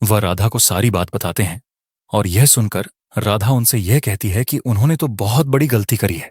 वह राधा को सारी बात बताते हैं और यह सुनकर राधा उनसे यह कहती है कि उन्होंने तो बहुत बड़ी गलती करी है।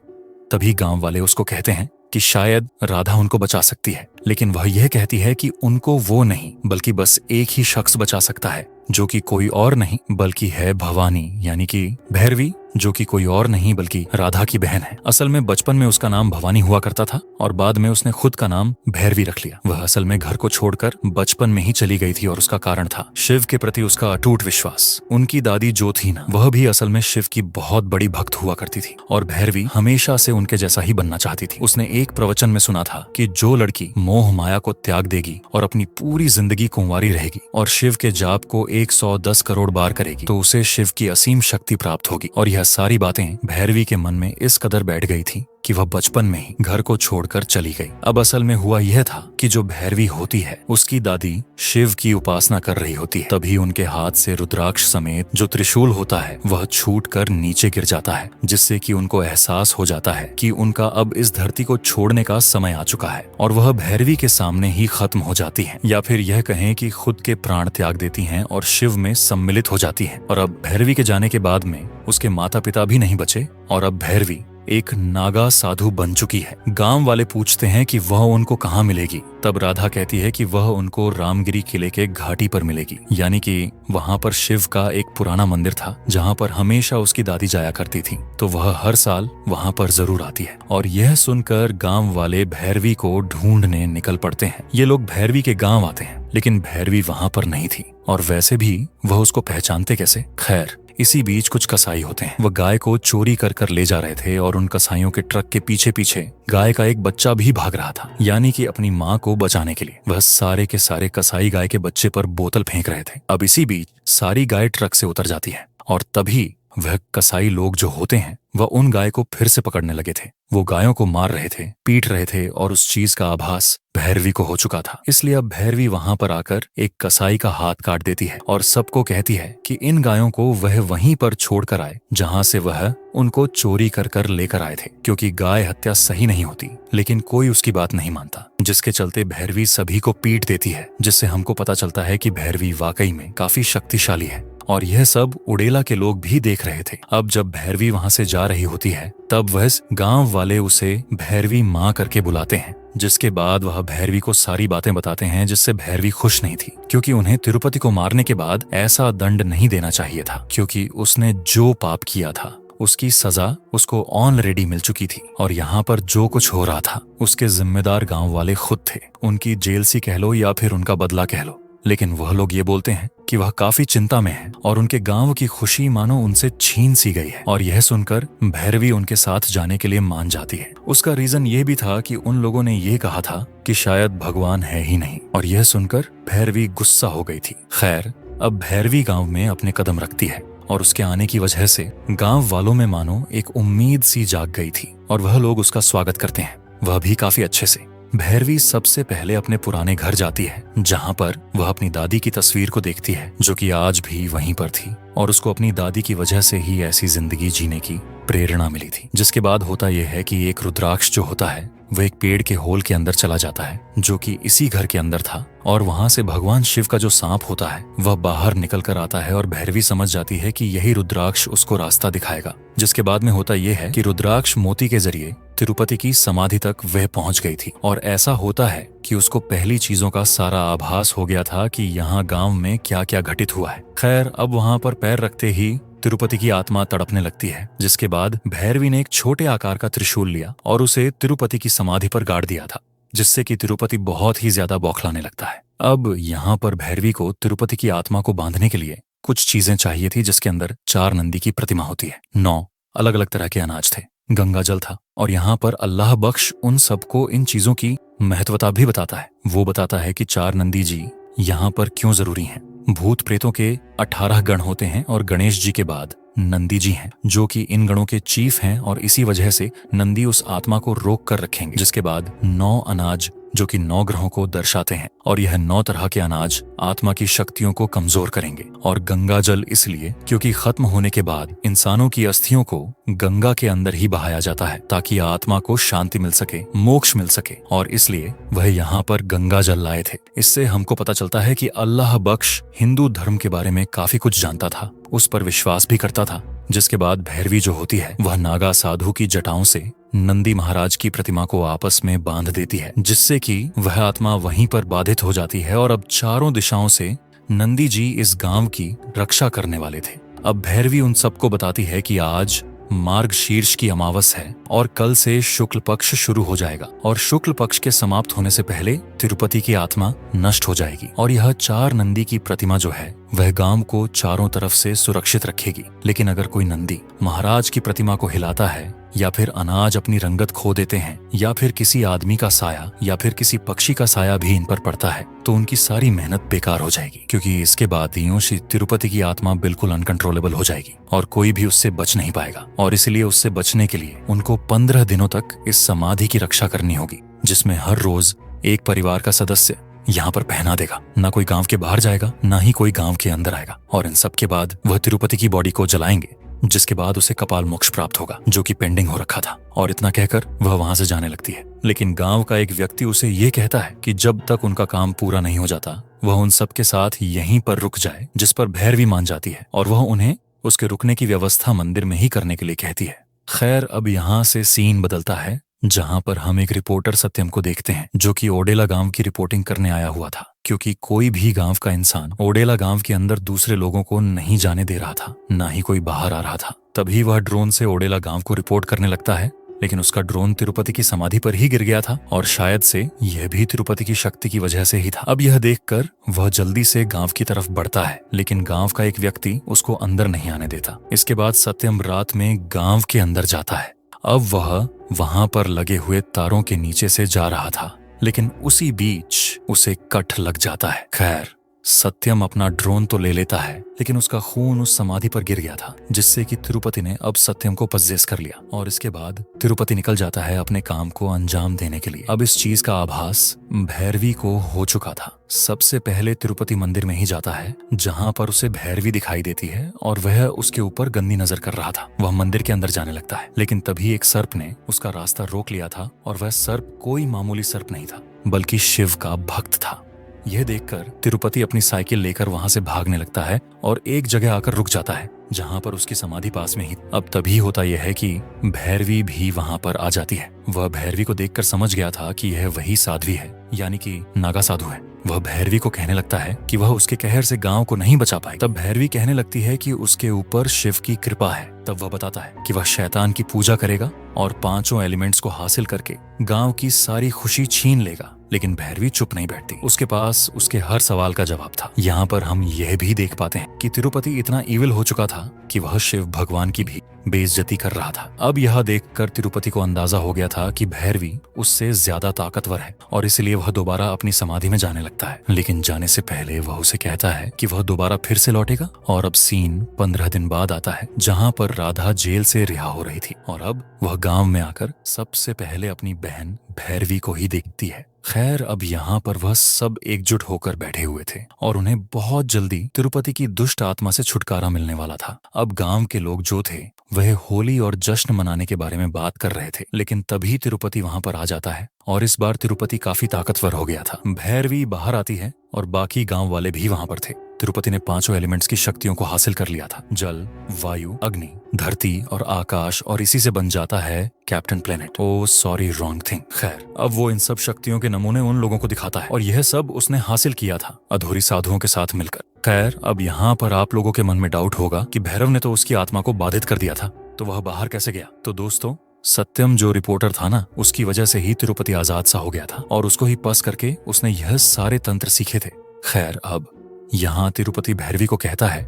तभी गांव वाले उसको कहते हैं कि शायद राधा उनको बचा सकती है, लेकिन वह यह कहती है कि उनको वो नहीं बल्कि बस एक ही शख्स बचा सकता है, जो कि कोई और नहीं बल्कि है भवानी, यानी कि भैरवी, जो कि कोई और नहीं बल्कि राधा की बहन है। असल में बचपन में उसका नाम भवानी हुआ करता था और बाद में उसने खुद का नाम भैरवी रख लिया। वह असल में घर को छोड़कर बचपन में ही चली गई थी और उसका कारण था शिव के प्रति उसका अटूट विश्वास। उनकी दादी जो थी ना, वह भी असल में शिव की बहुत बड़ी भक्त हुआ करती थी और भैरवी हमेशा से उनके जैसा ही बनना चाहती थी। उसने एक प्रवचन में सुना था कि जो लड़की मोह माया को त्याग देगी और अपनी पूरी जिंदगी कुंवारी रहेगी और शिव के जाप को 110 करोड़ बार करेगी तो उसे शिव की असीम शक्ति प्राप्त होगी। और यह सारी बातें भैरवी के मन में इस कदर बैठ गई थी कि वह बचपन में ही घर को छोड़कर चली गई। अब असल में हुआ यह था कि जो भैरवी होती है उसकी दादी शिव की उपासना कर रही होती है। तभी उनके हाथ से रुद्राक्ष समेत जो त्रिशूल होता है वह छूटकर नीचे गिर जाता है, जिससे कि उनको एहसास हो जाता है कि उनका अब इस धरती को छोड़ने का समय आ चुका है और वह भैरवी के सामने ही खत्म हो जाती है, या फिर यह कहें कि खुद के प्राण त्याग देती हैं और शिव में सम्मिलित हो जाती है। और अब भैरवी के जाने के बाद में उसके माता पिता भी नहीं बचे और अब भैरवी एक नागा साधु बन चुकी है। गांव वाले पूछते हैं कि वह उनको कहाँ मिलेगी। तब राधा कहती है कि वह उनको रामगिरी किले के घाटी पर मिलेगी, यानी कि वहां पर शिव का एक पुराना मंदिर था जहां पर हमेशा उसकी दादी जाया करती थी, तो वह हर साल वहां पर जरूर आती है। और यह सुनकर गांव वाले भैरवी को ढूंढने निकल पड़ते हैं। ये लोग भैरवी के गांव आते हैं, लेकिन भैरवी वहां पर नहीं थी और वैसे भी वह उसको पहचानते कैसे। खैर, इसी बीच कुछ कसाई होते हैं। वह गाय को चोरी कर कर ले जा रहे थे और उन कसाईयों के ट्रक के पीछे पीछे गाय का एक बच्चा भी भाग रहा था, यानी कि अपनी माँ को बचाने के लिए। वह सारे के सारे कसाई गाय के बच्चे पर बोतल फेंक रहे थे। अब इसी बीच सारी गाय ट्रक से उतर जाती है और तभी वह कसाई लोग जो होते हैं वह उन गाय को फिर से पकड़ने लगे थे। वो गायों को मार रहे थे, पीट रहे थे और उस चीज का आभास भैरवी को हो चुका था। इसलिए अब भैरवी वहां पर आकर एक कसाई का हाथ काट देती है और सबको कहती है कि इन गायों को वह वहीं पर छोड़कर आए जहां से वह उनको चोरी कर कर लेकर आए थे, क्योंकि गाय हत्या सही नहीं होती। लेकिन कोई उसकी बात नहीं मानता, जिसके चलते भैरवी सभी को पीट देती है, जिससे हमको पता चलता है कि भैरवी वाकई में काफी शक्तिशाली है। और यह सब उड़ेला के लोग भी देख रहे थे। अब जब भैरवी वहां से जा रही होती है तब वह गांव वाले उसे भैरवी माँ करके बुलाते हैं, जिसके बाद वह भैरवी को सारी बातें बताते हैं, जिससे भैरवी खुश नहीं थी, क्योंकि उन्हें तिरुपति को मारने के बाद ऐसा दंड नहीं देना चाहिए था, क्योंकि उसने जो पाप किया था उसकी सजा उसको ऑलरेडी मिल चुकी थी। और यहाँ पर जो कुछ हो रहा था उसके जिम्मेदार गांव वाले खुद थे। उनकी जेलसी कह लो या फिर उनका बदला कह लो, लेकिन वह लोग ये बोलते हैं कि वह काफी चिंता में है और उनके गांव की खुशी मानो उनसे छीन सी गई है। और यह सुनकर भैरवी उनके साथ जाने के लिए मान जाती है। उसका रीजन ये भी था कि उन लोगों ने ये कहा था कि शायद भगवान है ही नहीं, और यह सुनकर भैरवी गुस्सा हो गई थी। खैर, अब भैरवी गांव में अपने कदम रखती है और उसके आने की वजह से गांव वालों में मानो एक उम्मीद सी जाग गई थी और वह लोग उसका स्वागत करते हैं, वह भी काफी अच्छे से। भैरवी सबसे पहले अपने पुराने घर जाती है, जहां पर वह अपनी दादी की तस्वीर को देखती है, जो कि आज भी वहीं पर थी और उसको अपनी दादी की वजह से ही ऐसी जिंदगी जीने की प्रेरणा मिली थी। जिसके बाद होता यह है कि एक रुद्राक्ष जो होता है वह एक पेड़ के होल के अंदर चला जाता है, जो कि इसी घर के अंदर था, और वहां से भगवान शिव का जो सांप होता है वह बाहर निकल कर आता है और भैरवी समझ जाती है कि यही रुद्राक्ष उसको रास्ता दिखाएगा। जिसके बाद में होता यह है कि रुद्राक्ष मोती के जरिए तिरुपति की समाधि तक वह पहुंच गई थी, और ऐसा होता है कि उसको पहली चीजों का सारा आभास हो गया था कि यहाँ गांव में क्या क्या घटित हुआ है। खैर, अब वहां पर पैर रखते ही तिरुपति की आत्मा तड़पने लगती है, जिसके बाद भैरवी ने एक छोटे आकार का त्रिशूल लिया और उसे तिरुपति की समाधि पर गाड़ दिया था, जिससे कि तिरुपति बहुत ही ज्यादा बौखलाने लगता है। अब यहाँ पर भैरवी को तिरुपति की आत्मा को बांधने के लिए कुछ चीजें चाहिए थी, जिसके अंदर 4 नंदी की प्रतिमा होती है, 9 अलग अलग तरह के अनाज थे, गंगा जल था, और यहाँ पर अल्लाह बख्श उन सबको इन चीजों की महत्वता भी बताता है। वो बताता है कि 4 नंदी जी यहाँ पर क्यों जरूरी हैं। भूत प्रेतों के 18 गण होते हैं और गणेश जी के बाद नंदी जी हैं, जो कि इन गणों के चीफ हैं, और इसी वजह से नंदी उस आत्मा को रोक कर रखेंगे। जिसके बाद 9 अनाज जो कि 9 ग्रहों को दर्शाते हैं, और यह 9 तरह के अनाज आत्मा की शक्तियों को कमजोर करेंगे। और गंगा जल इसलिए क्योंकि खत्म होने के बाद इंसानों की अस्थियों को गंगा के अंदर ही बहाया जाता है ताकि आत्मा को शांति मिल सके, मोक्ष मिल सके, और इसलिए वह यहाँ पर गंगा जल लाए थे। इससे हमको पता चलता है कि अल्लाह बख्श हिंदू धर्म के बारे में काफी कुछ जानता था, उस पर विश्वास भी करता था। जिसके बाद भैरवी जो होती है वह नागा साधु की जटाओं से नंदी महाराज की प्रतिमा को आपस में बांध देती है, जिससे कि वह आत्मा वहीं पर बाधित हो जाती है। और अब चारों दिशाओं से नंदी जी इस गांव की रक्षा करने वाले थे। अब भैरवी उन सबको बताती है कि आज मार्गशीर्ष की अमावस है और कल से शुक्ल पक्ष शुरू हो जाएगा, और शुक्ल पक्ष के समाप्त होने से पहले तिरुपति की आत्मा नष्ट हो जाएगी। और यह 4 नंदी की प्रतिमा जो है वह गांव को चारों तरफ से सुरक्षित रखेगी। लेकिन अगर कोई नंदी महाराज की प्रतिमा को हिलाता है, या फिर अनाज अपनी रंगत खो देते हैं, या फिर किसी आदमी का साया या फिर किसी पक्षी का साया भी इन पर पड़ता है, तो उनकी सारी मेहनत बेकार हो जाएगी, क्योंकि इसके बाद यूं श्री तिरुपति की आत्मा बिल्कुल अनकंट्रोलेबल हो जाएगी और कोई भी उससे बच नहीं पाएगा। और इसलिए उससे बचने के लिए उनको 15 दिनों तक इस समाधि की रक्षा करनी होगी, जिसमें हर रोज एक परिवार का सदस्य यहाँ पर पहना देगा। ना कोई गांव के बाहर जाएगा, ना ही कोई गांव के अंदर आएगा। और इन सब के बाद वह तिरुपति की बॉडी को जलाएंगे, जिसके बाद उसे कपाल मोक्ष प्राप्त होगा, जो कि पेंडिंग हो रखा था। और इतना कहकर वह वहां से जाने लगती है। लेकिन गांव का एक व्यक्ति उसे ये कहता है कि जब तक उनका काम पूरा नहीं हो जाता वह उन सब के साथ यहीं पर रुक जाए, जिस पर भैरवी मान जाती है और वह उन्हें उसके रुकने की व्यवस्था मंदिर में ही करने के लिए कहती है। खैर, अब यहाँ से सीन बदलता है, जहां पर हम एक रिपोर्टर सत्यम को देखते हैं, जो कि ओडेला गांव की रिपोर्टिंग करने आया हुआ था, क्योंकि कोई भी गांव का इंसान ओडेला गांव के अंदर दूसरे लोगों को नहीं जाने दे रहा था, ना ही कोई बाहर आ रहा था। तभी वह ड्रोन से ओडेला गांव को रिपोर्ट करने लगता है, लेकिन उसका ड्रोन तिरुपति की समाधि पर ही गिर गया था, और शायद से यह भी तिरुपति की शक्ति की वजह से ही था। अब यह देखकर वह जल्दी से गांव की तरफ बढ़ता है, लेकिन गांव का एक व्यक्ति उसको अंदर नहीं आने देता। इसके बाद सत्यम रात में गांव के अंदर जाता है। अब वह वहां पर लगे हुए तारों के नीचे से जा रहा था, लेकिन उसी बीच उसे कट लग जाता है। खैर, सत्यम अपना ड्रोन तो ले लेता है, लेकिन उसका खून उस समाधि पर गिर गया था, जिससे कि तिरुपति ने अब सत्यम को पजेस कर लिया। और इसके बाद तिरुपति निकल जाता है अपने काम को अंजाम देने के लिए। अब इस चीज का आभास भैरवी को हो चुका था। सबसे पहले तिरुपति मंदिर में ही जाता है, जहां पर उसे भैरवी दिखाई देती है और वह उसके ऊपर गंदी नजर कर रहा था। वह मंदिर के अंदर जाने लगता है, लेकिन तभी एक सर्प ने उसका रास्ता रोक लिया था, और वह सर्प कोई मामूली सर्प नहीं था, बल्कि शिव का भक्त था। यह देखकर तिरुपति अपनी साइकिल लेकर वहां से भागने लगता है और एक जगह आकर रुक जाता है, जहां पर उसकी समाधि पास में ही। अब तभी होता यह है कि भैरवी भी वहां पर आ जाती है। वह भैरवी को देखकर समझ गया था कि यह वही साध्वी है, यानी कि नागा साधु है। वह भैरवी को कहने लगता है कि वह उसके कहर से गांव को नहीं बचा पाई। तब भैरवी कहने लगती है कि उसके ऊपर शिव की कृपा है। तब वह बताता है कि वह शैतान की पूजा करेगा और 5 एलिमेंट्स को हासिल करके गांव की सारी खुशी छीन लेगा। लेकिन भैरवी चुप नहीं बैठती, उसके पास उसके हर सवाल का जवाब था। यहाँ पर हम यह भी देख पाते हैं कि तिरुपति इतना इविल हो चुका था कि वह शिव भगवान की भी बेइज्जती कर रहा था। अब यह देखकर तिरुपति को अंदाजा हो गया था कि भैरवी उससे ज्यादा ताकतवर है, और इसलिए वह दोबारा अपनी समाधि में जाने लगता है। लेकिन जाने से पहले वह उसे कहता है कि वह दोबारा फिर से लौटेगा। और अब सीन 15 दिन बाद आता है, जहाँ पर राधा जेल से रिहा हो रही थी, और अब वह गांव में आकर सबसे पहले अपनी बहन भैरवी को ही देखती है। खैर, अब यहाँ पर वह सब एकजुट होकर बैठे हुए थे और उन्हें बहुत जल्दी तिरुपति की दुष्ट आत्मा से छुटकारा मिलने वाला था। अब गांव के लोग जो थे वह होली और जश्न मनाने के बारे में बात कर रहे थे, लेकिन तभी तिरुपति वहां पर आ जाता है, और इस बार तिरुपति काफी ताकतवर हो गया था। भैरवी बाहर आती है और बाकी गांव वाले भी वहां पर थे। तिरुपति ने 5 एलिमेंट्स की शक्तियों को हासिल कर लिया था, जल, वायु, अग्नि, धरती और आकाश, और इसी से बन जाता है कैप्टन प्लेनेट। ओ सॉरी, रॉन्ग थिंग। खैर, अब वो इन सब शक्तियों के नमूने उन लोगों को दिखाता है, और यह सब उसने हासिल किया था अधूरी साधुओं के साथ मिलकर। खैर, अब यहाँ पर आप लोगों के मन में डाउट होगा कि भैरव ने तो उसकी आत्मा को बाधित कर दिया था, तो वह बाहर कैसे गया? तो दोस्तों, सत्यम जो रिपोर्टर था ना, उसकी वजह से ही तिरुपति आजाद सा हो गया था, और उसको ही पस करके उसने यह सारे तंत्र सीखे थे। खैर, अब यहाँ तिरुपति भैरवी को कहता है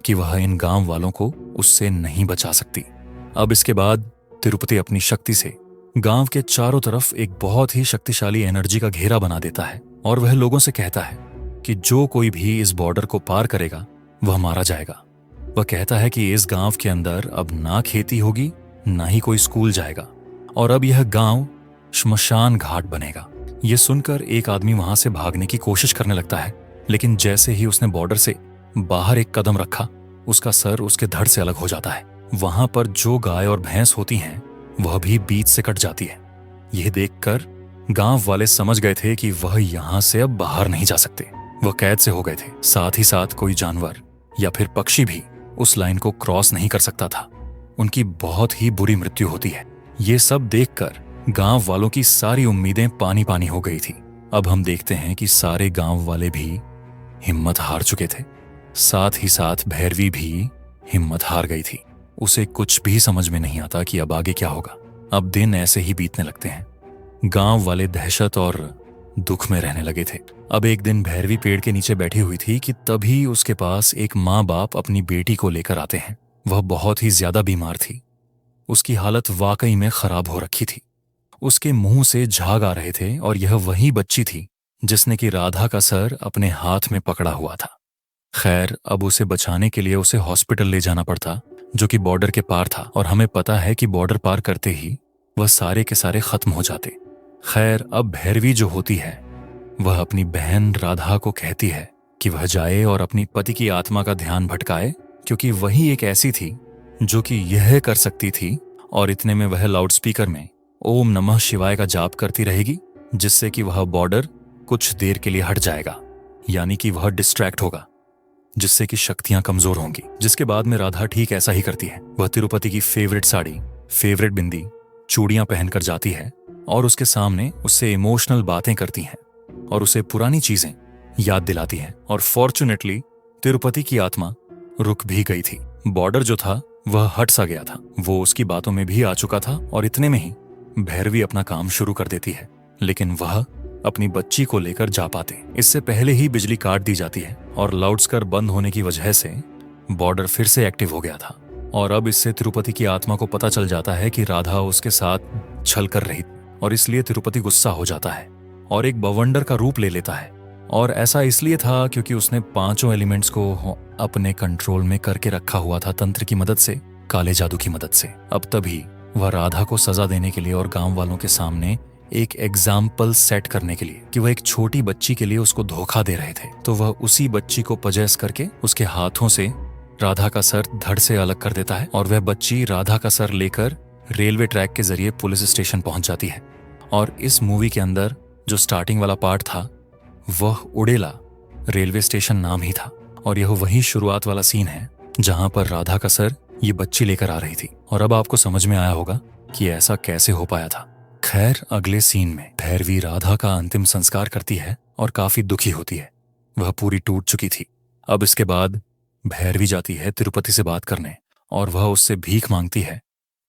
कि वह इन गांव वालों को उससे नहीं बचा सकती। अब इसके बाद तिरुपति अपनी शक्ति से गांव के चारों तरफ एक बहुत ही शक्तिशाली एनर्जी का घेरा बना देता है, और वह लोगों से कहता है कि जो कोई भी इस बॉर्डर को पार करेगा वह मारा जाएगा। वह कहता है कि इस गांव के अंदर अब ना खेती होगी, ना ही कोई स्कूल जाएगा, और अब यह गांव श्मशान घाट बनेगा। ये सुनकर एक आदमी वहां से भागने की कोशिश करने लगता है, लेकिन जैसे ही उसने बॉर्डर से बाहर एक कदम रखा, उसका सर उसके धड़ से अलग हो जाता है। वहां पर जो गाय और भैंस होती हैं वह भी बीच से कट जाती है। यह देखकर गांव वाले समझ गए थे कि वह यहां से अब बाहर नहीं जा सकते। वह कैद से हो गए थे। साथ ही साथ कोई जानवर या फिर पक्षी भी उस लाइन को क्रॉस नहीं कर सकता था। उनकी बहुत ही बुरी मृत्यु होती है। ये सब देखकर गांव वालों की सारी उम्मीदें पानी पानी हो गई थी। अब हम देखते हैं कि सारे गांव वाले भी हिम्मत हार चुके थे। साथ ही साथ भैरवी भी हिम्मत हार गई थी। उसे कुछ भी समझ में नहीं आता कि अब आगे क्या होगा। अब दिन ऐसे ही बीतने लगते हैं। गांव वाले दहशत और दुख में रहने लगे थे। अब एक दिन भैरवी पेड़ के नीचे बैठी हुई थी कि तभी उसके पास एक माँ बाप अपनी बेटी को लेकर आते हैं। वह बहुत ही ज्यादा बीमार थी। उसकी हालत वाकई में खराब हो रखी थी। उसके मुंह से झाग आ रहे थे और यह वही बच्ची थी जिसने कि राधा का सर अपने हाथ में पकड़ा हुआ था। खैर, अब उसे बचाने के लिए उसे हॉस्पिटल ले जाना पड़ता, जो कि बॉर्डर के पार था, और हमें पता है कि बॉर्डर पार करते ही वह सारे के सारे खत्म हो जाते। खैर, अब भैरवी जो होती है वह अपनी बहन राधा को कहती है कि वह जाए और अपनी पति की आत्मा का ध्यान भटकाए, क्योंकि वही एक ऐसी थी जो कि यह कर सकती थी। और इतने में वह लाउडस्पीकर में ओम नमः शिवाय का जाप करती रहेगी, जिससे कि वह बॉर्डर कुछ देर के लिए हट जाएगा, यानी कि वह डिस्ट्रैक्ट होगा, जिससे कि शक्तियां कमजोर होंगी। जिसके बाद में राधा ठीक ऐसा ही करती है। वह तिरुपति की फेवरेट साड़ी, फेवरेट बिंदी, चूड़ियां पहनकर जाती है और उसके सामने उससे इमोशनल बातें करती हैं और उसे पुरानी चीजें याद दिलाती हैं। और फॉर्चुनेटली तिरुपति की आत्मा रुक भी गई थी। बॉर्डर जो था वह हट सा गया था। वो उसकी बातों में भी आ चुका था और इतने में ही भैरवी अपना काम शुरू कर देती है, लेकिन वह अपनी बच्ची को लेकर जा पाते। इससे पहले ही बिजली काट दी जाती है और लाउडस्पीकर बंद होने की वजह से बॉर्डर फिर से एक्टिव हो गया था। और अब इससे तिरुपति की आत्मा को पता चल जाता है कि राधा उसके साथ छल कर रही, और इसलिए तिरुपति गुस्सा हो जाता है और एक बवंडर का रूप ले लेता है। और ऐसा इसलिए था क्योंकि उसने 5 एलिमेंट्स को अपने कंट्रोल में करके रखा हुआ था, तंत्र की मदद से, काले जादू की मदद से। अब तभी वह राधा को सजा देने के लिए और गांव वालों के सामने एक एग्जाम्पल सेट करने के लिए कि वह एक छोटी बच्ची के लिए उसको धोखा दे रहे थे, तो वह उसी बच्ची को पजेस करके उसके हाथों से राधा का सर धड़ से अलग कर देता है। और वह बच्ची राधा का सर लेकर रेलवे ट्रैक के जरिए पुलिस स्टेशन पहुंच जाती है। और इस मूवी के अंदर जो स्टार्टिंग वाला पार्ट था वह उड़ेला रेलवे स्टेशन नाम ही था। और यह वही शुरुआत वाला सीन है जहां पर राधा का सर ये बच्ची लेकर आ रही थी। और अब आपको समझ में आया होगा कि ऐसा कैसे हो पाया था। खैर, अगले सीन में भैरवी राधा का अंतिम संस्कार करती है और काफी दुखी होती है। वह पूरी टूट चुकी थी। अब इसके बाद भैरवी जाती है तिरुपति से बात करने और वह उससे भीख मांगती है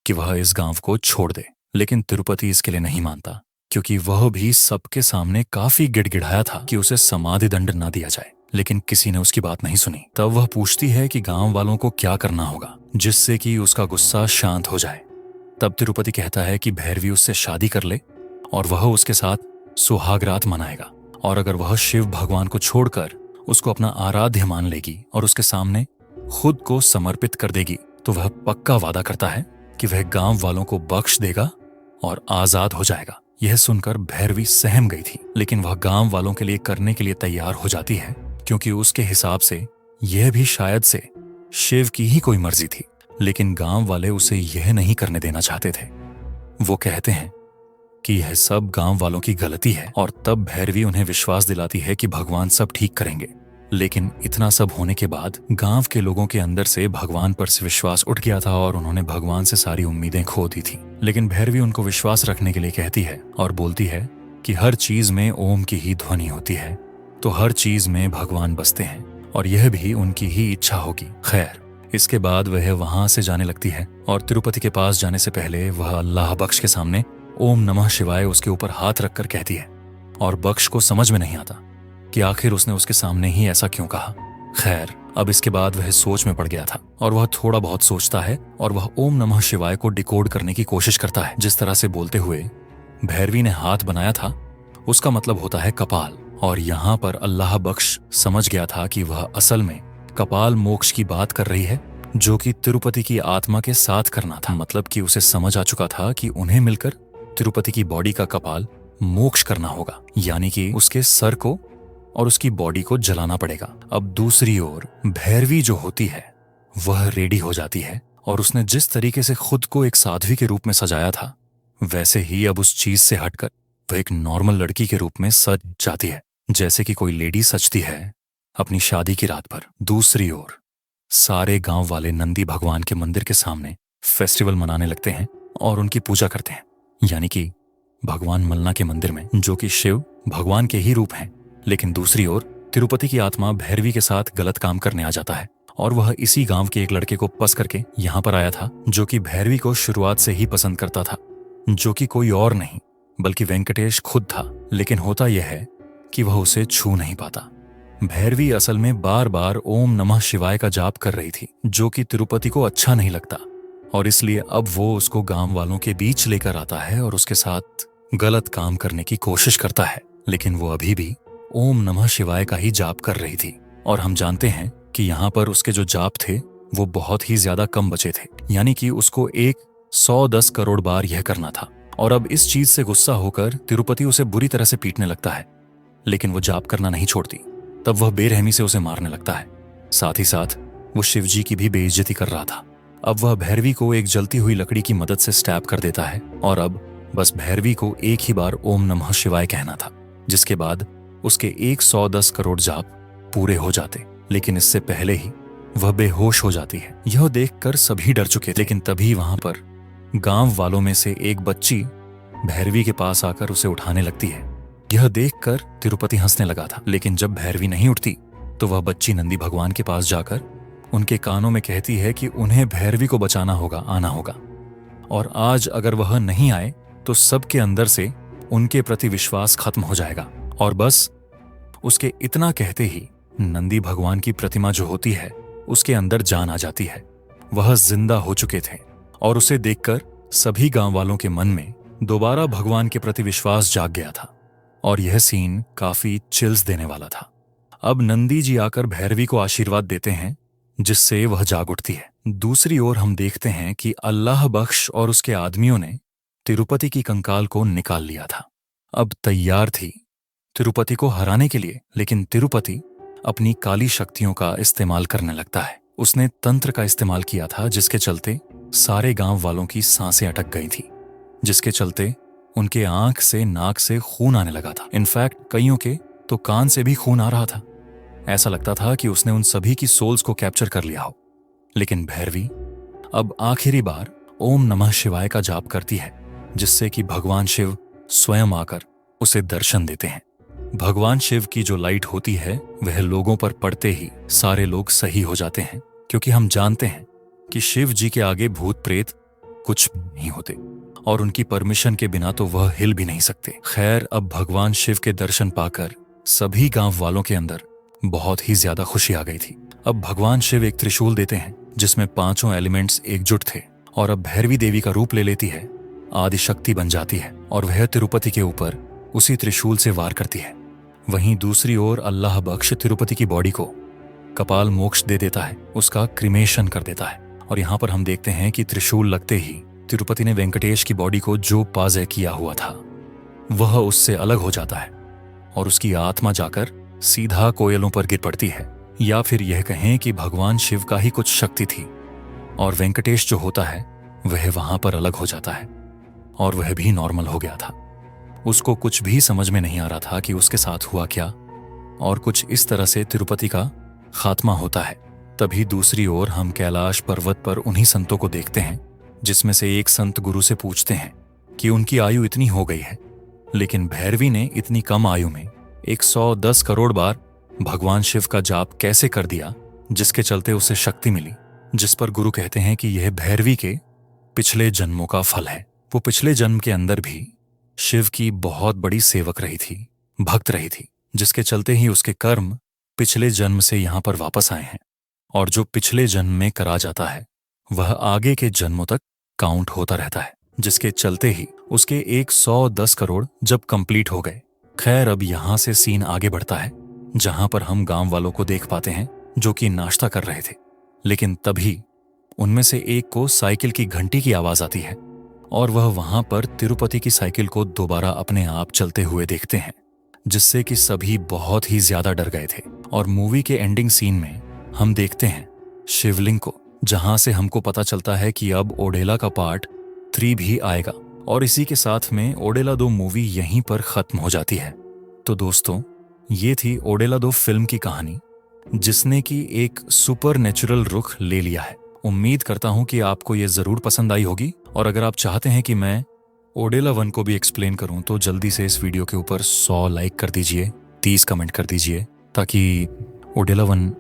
कि वह इस गांव को छोड़ दे। लेकिन तिरुपति इसके लिए नहीं मानता, क्योंकि वह भी सबके सामने काफी गिड़गिड़ाया था कि उसे समाधि दंड ना दिया जाए, लेकिन किसी ने उसकी बात नहीं सुनी। तब वह पूछती है कि गांव वालों को क्या करना होगा जिससे कि उसका गुस्सा शांत हो जाए। तब तिरुपति कहता है कि भैरवी उससे शादी कर ले और वह उसके साथ सुहागरात मनाएगा, और अगर वह शिव भगवान को छोड़कर उसको अपना आराध्य मान लेगी और उसके सामने खुद को समर्पित कर देगी, तो वह पक्का वादा करता है कि वह गांव वालों को बख्श देगा और आजाद हो जाएगा। यह सुनकर भैरवी सहम गई थी, लेकिन वह गांव वालों के लिए करने के लिए तैयार हो जाती है, क्योंकि उसके हिसाब से यह भी शायद से शिव की ही कोई मर्जी थी। लेकिन गांव वाले उसे यह नहीं करने देना चाहते थे। वो कहते हैं कि यह सब गांव वालों की गलती है, और तब भैरवी उन्हें विश्वास दिलाती है कि भगवान सब ठीक करेंगे। लेकिन इतना सब होने के बाद गांव के लोगों के अंदर से भगवान पर से विश्वास उठ गया था और उन्होंने भगवान से सारी उम्मीदें खो दी थी। लेकिन भैरवी उनको विश्वास रखने के लिए कहती है और बोलती है कि हर चीज में ओम की ही ध्वनि होती है, तो हर चीज में भगवान बसते हैं और यह भी उनकी ही इच्छा होगी। खैर, इसके बाद वह वहां से जाने लगती है और तिरुपति के पास जाने से पहले वह अल्लाह बख्श के सामने ओम नमः शिवाय उसके ऊपर हाथ रखकर कहती है। और बख्श को समझ में नहीं आता कि आखिर उसने उसके सामने ही ऐसा क्यों कहा। खैर, अब इसके बाद वह सोच में पड़ गया था और वह थोड़ा बहुत सोचता है और वह ओम नमः शिवाय को डिकोड करने की कोशिश करता है। जिस तरह से बोलते हुए भैरवी ने हाथ बनाया था उसका मतलब होता है कपाल, और यहाँ पर अल्लाह बख्श समझ गया था कि वह असल में कपाल मोक्ष की बात कर रही है, जो कि तिरुपति की आत्मा के साथ करना था। मतलब कि उसे समझ आ चुका था कि उन्हें मिलकर तिरुपति की बॉडी का कपाल मोक्ष करना होगा, यानी कि उसके सर को और उसकी बॉडी को जलाना पड़ेगा। अब दूसरी ओर भैरवी जो होती है वह रेडी हो जाती है, और उसने जिस तरीके से खुद को एक साध्वी के रूप में सजाया था वैसे ही अब उस चीज से हटकर वह एक नॉर्मल लड़की के रूप में सज जाती है, जैसे कि कोई लेडी सजती है अपनी शादी की रात पर। दूसरी ओर सारे गांव वाले नंदी भगवान के मंदिर के सामने फेस्टिवल मनाने लगते हैं और उनकी पूजा करते हैं, यानी कि भगवान मल्लना के मंदिर में, जो कि शिव भगवान के ही रूप हैं। लेकिन दूसरी ओर तिरुपति की आत्मा भैरवी के साथ गलत काम करने आ जाता है, और वह इसी गांव के एक लड़के को पस करके यहां पर आया था, जो कि भैरवी को शुरुआत से ही पसंद करता था, जो कि कोई और नहीं बल्कि वेंकटेश खुद था। लेकिन होता यह है कि वह उसे छू नहीं पाता। भैरवी असल में बार बार ओम नमः शिवाय का जाप कर रही थी, जो कि तिरुपति को अच्छा नहीं लगता, और इसलिए अब वो उसको गांव वालों के बीच लेकर आता है और उसके साथ गलत काम करने की कोशिश करता है। लेकिन वो अभी भी ओम नमः शिवाय का ही जाप कर रही थी, और हम जानते हैं कि यहाँ पर उसके जो जाप थे वो बहुत ही ज्यादा कम बचे थे, यानी कि उसको 110 करोड़ बार यह करना था। और अब इस चीज से गुस्सा होकर तिरुपति उसे बुरी तरह से पीटने लगता है, लेकिन वो जाप करना नहीं छोड़ती। तब वह बेरहमी से उसे मारने लगता है, साथ ही साथ वो शिवजी की भी बेइज्जती कर रहा था। अब वह भैरवी को एक जलती हुई लकड़ी की मदद से स्टैब कर देता है, और अब बस भैरवी को एक ही बार ओम नमः शिवाय कहना था, जिसके बाद उसके 110 करोड़ जाप पूरे हो जाते। लेकिन इससे पहले ही वह बेहोश हो जाती है। यह देखकर सभी डर चुके, लेकिन तभी वहां पर गांव वालों में से एक बच्ची भैरवी के पास आकर उसे उठाने लगती है। यह देखकर तिरुपति हंसने लगा था, लेकिन जब भैरवी नहीं उठती तो वह बच्ची नंदी भगवान के पास जाकर उनके कानों में कहती है कि उन्हें भैरवी को बचाना होगा, आना होगा, और आज अगर वह नहीं आए तो सबके अंदर से उनके प्रति विश्वास खत्म हो जाएगा। और बस उसके इतना कहते ही नंदी भगवान की प्रतिमा जो होती है उसके अंदर जान आ जाती है। वह जिंदा हो चुके थे, और उसे देखकर सभी गांव वालों के मन में दोबारा भगवान के प्रति विश्वास जाग गया था, और यह सीन काफी चिल्स देने वाला था। अब नंदी जी आकर भैरवी को आशीर्वाद देते हैं, जिससे वह जाग उठती है। दूसरी ओर हम देखते हैं कि अल्लाह बख्श और उसके आदमियों ने तिरुपति की कंकाल को निकाल लिया था। अब तैयार थी तिरुपति को हराने के लिए, लेकिन तिरुपति अपनी काली शक्तियों का इस्तेमाल करने लगता है। उसने तंत्र का इस्तेमाल किया था, जिसके चलते सारे गांव वालों की सांसें अटक गई थी, जिसके चलते उनके आंख से नाक से खून आने लगा था। इनफैक्ट कईयों के तो कान से भी खून आ रहा था। ऐसा लगता था कि उसने उन सभी की सोल्स को कैप्चर कर लिया हो। लेकिन भैरवी अब आखिरी बार ओम नमः शिवाय का जाप करती है, जिससे कि भगवान शिव स्वयं आकर उसे दर्शन देते हैं। भगवान शिव की जो लाइट होती है वह लोगों पर पड़ते ही सारे लोग सही हो जाते हैं, क्योंकि हम जानते हैं कि शिव जी के आगे भूत प्रेत कुछ नहीं होते, और उनकी परमिशन के बिना तो वह हिल भी नहीं सकते। खैर, अब भगवान शिव के दर्शन पाकर सभी गांव वालों के अंदर बहुत ही ज्यादा खुशी आ गई थी। अब भगवान शिव एक त्रिशूल देते हैं जिसमें 5 एलिमेंट्स एकजुट थे, और अब भैरवी देवी का रूप ले लेती है, आदिशक्ति बन जाती है, और वह तिरुपति के ऊपर उसी त्रिशूल से वार करती है। वहीं दूसरी ओर अल्लाह बख्श तिरुपति की बॉडी को कपाल मोक्ष दे देता है, उसका क्रिमेशन कर देता है। और यहाँ पर हम देखते हैं कि त्रिशूल लगते ही तिरुपति ने वेंकटेश की बॉडी को जो पाज़े किया हुआ था वह उससे अलग हो जाता है, और उसकी आत्मा जाकर सीधा कोयलों पर गिर पड़ती है, या फिर यह कहें कि भगवान शिव का ही कुछ शक्ति थी, और वेंकटेश जो होता है वह वहां पर अलग हो जाता है, और वह भी नॉर्मल हो गया था। उसको कुछ भी समझ में नहीं आ रहा था कि उसके साथ हुआ क्या, और कुछ इस तरह से तिरुपति का खात्मा होता है। तभी दूसरी ओर हम कैलाश पर्वत पर उन्हीं संतों को देखते हैं, जिसमें से एक संत गुरु से पूछते हैं कि उनकी आयु इतनी हो गई है, लेकिन भैरवी ने इतनी कम आयु में 110 करोड़ बार भगवान शिव का जाप कैसे कर दिया, जिसके चलते उसे शक्ति मिली। जिस पर गुरु कहते हैं कि यह भैरवी के पिछले जन्मों का फल है। वो पिछले जन्म के अंदर भी शिव की बहुत बड़ी सेवक रही थी, भक्त रही थी, जिसके चलते ही उसके कर्म पिछले जन्म से यहाँ पर वापस आए हैं, और जो पिछले जन्म में करा जाता है वह आगे के जन्मों तक काउंट होता रहता है, जिसके चलते ही उसके 110 करोड़ जब कंप्लीट हो गए। खैर, अब यहाँ से सीन आगे बढ़ता है, जहां पर हम गांव वालों को देख पाते हैं जो कि नाश्ता कर रहे थे। लेकिन तभी उनमें से एक को साइकिल की घंटी की आवाज आती है, और वह वहां पर तिरुपति की साइकिल को दोबारा अपने आप चलते हुए देखते हैं, जिससे कि सभी बहुत ही ज्यादा डर गए थे। और मूवी के एंडिंग सीन में हम देखते हैं शिवलिंग को, जहां से हमको पता चलता है कि अब ओडेला का पार्ट 3 भी आएगा। और इसी के साथ में ओडेला 2 मूवी यहीं पर खत्म हो जाती है। तो दोस्तों, ये थी ओडेला 2 फिल्म की कहानी, जिसने कि एक सुपर नेचुरल रुख ले लिया है। उम्मीद करता हूं कि आपको ये जरूर पसंद आई होगी। और अगर आप चाहते हैं कि मैं ओडेला 1 को भी एक्सप्लेन करूं तो जल्दी से इस वीडियो के ऊपर 100 लाइक कर दीजिए, 30 कमेंट कर दीजिए, ताकि ओडेला 1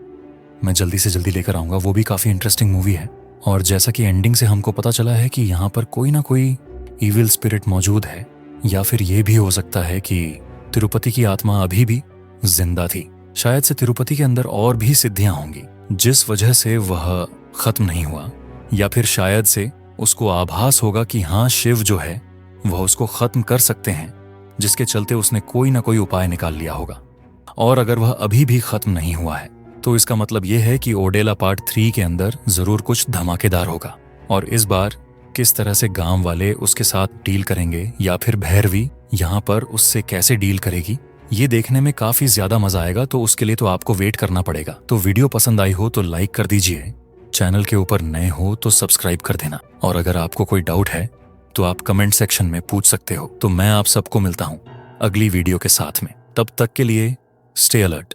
मैं जल्दी से जल्दी लेकर आऊंगा। वो भी काफ़ी इंटरेस्टिंग मूवी है। और जैसा कि एंडिंग से हमको पता चला है कि यहाँ पर कोई ना कोई इविल स्पिरिट मौजूद है, या फिर ये भी हो सकता है कि तिरुपति की आत्मा अभी भी जिंदा थी। शायद से तिरुपति के अंदर और भी सिद्धियां होंगी जिस वजह से वह खत्म नहीं हुआ, या फिर शायद से उसको आभास होगा कि हाँ, शिव जो है वह उसको खत्म कर सकते हैं, जिसके चलते उसने कोई ना कोई उपाय निकाल लिया होगा। और अगर वह अभी भी खत्म नहीं हुआ है तो इसका मतलब यह है कि ओडेला पार्ट 3 के अंदर जरूर कुछ धमाकेदार होगा। और इस बार किस तरह से गांव वाले उसके साथ डील करेंगे, या फिर भैरवी यहाँ पर उससे कैसे डील करेगी, ये देखने में काफी ज्यादा मजा आएगा। तो उसके लिए तो आपको वेट करना पड़ेगा। तो वीडियो पसंद आई हो तो लाइक कर दीजिए, चैनल के ऊपर नए हो तो सब्सक्राइब कर देना। और अगर आपको कोई डाउट है तो आप कमेंट सेक्शन में पूछ सकते हो। तो मैं आप सबको मिलता हूँ अगली वीडियो के साथ में। तब तक के लिए स्टे अलर्ट।